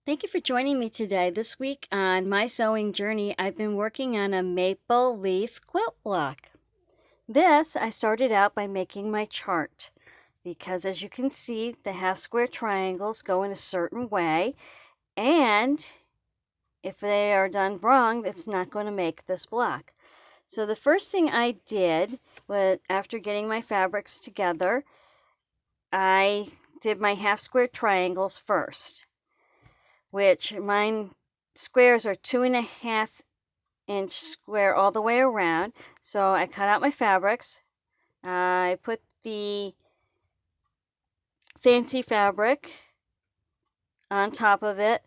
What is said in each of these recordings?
Thank you for joining me today. This week on my sewing journey, I've been working on a maple leaf quilt block. This, I started out by making my chart because as you can see, the half square triangles go in a certain way, and if they are done wrong, it's not going to make this block. So the first thing I did was, after getting my fabrics together, I did my half square triangles first, which mine squares are 2.5-inch square all the way around. So I cut out my fabrics. I put the fancy fabric on top of it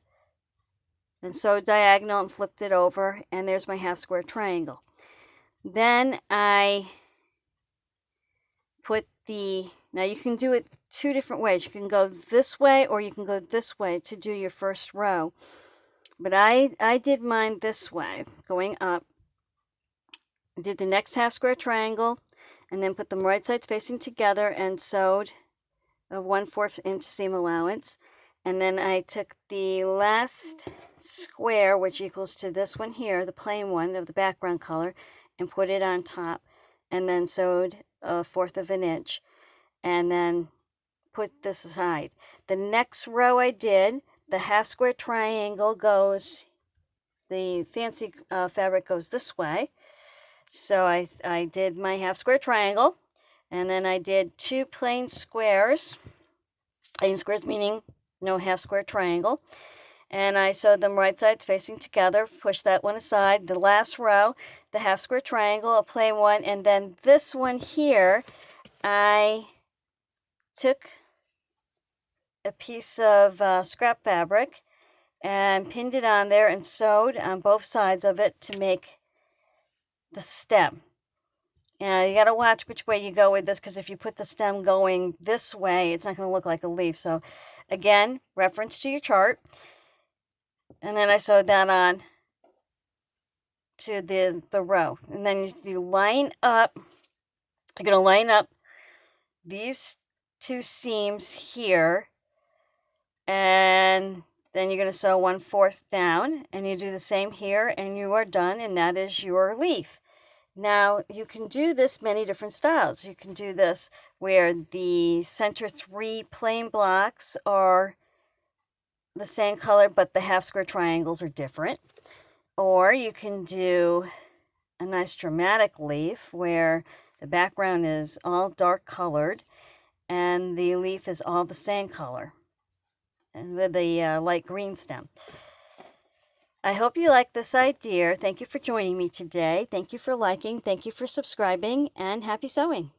and sewed diagonal and flipped it over, and there's my half square triangle. Then I put now you can do it two different ways. You can go this way or you can go this way to do your first row. But I did mine this way, going up. I did the next half square triangle and then put them right sides facing together and sewed a 1/4 inch seam allowance. And then I took the last square, which equals to this one here, the plain one of the background color, and put it on top, and then sewed 1/4 inch, and then put this aside. The next row I did, the half square triangle goes, the fancy fabric goes this way. So I did my half square triangle, and then I did 2 plain squares. Plain squares meaning no half square triangle. And I sewed them right sides facing together, pushed that one aside. The last row, the half square triangle, a plain one, and then this one here, I took a piece of scrap fabric and pinned it on there and sewed on both sides of it to make the stem. And you got to watch which way you go with this, because if you put the stem going this way, it's not going to look like a leaf. So again, reference to your chart. And then I sewed that on to the row. And then you line up, you're going to line up these 2 seams here, and then you're going to sew 1/4 down, and you do the same here, and you are done, and that is your leaf. Now, you can do this many different styles. You can do this where the center 3 plain blocks are the same color, but the half square triangles are different. Or you can do a nice dramatic leaf where the background is all dark colored and the leaf is all the same color, and with a light green stem. I hope you like this idea. Thank you for joining me today. Thank you for liking. Thank you for subscribing, and happy sewing.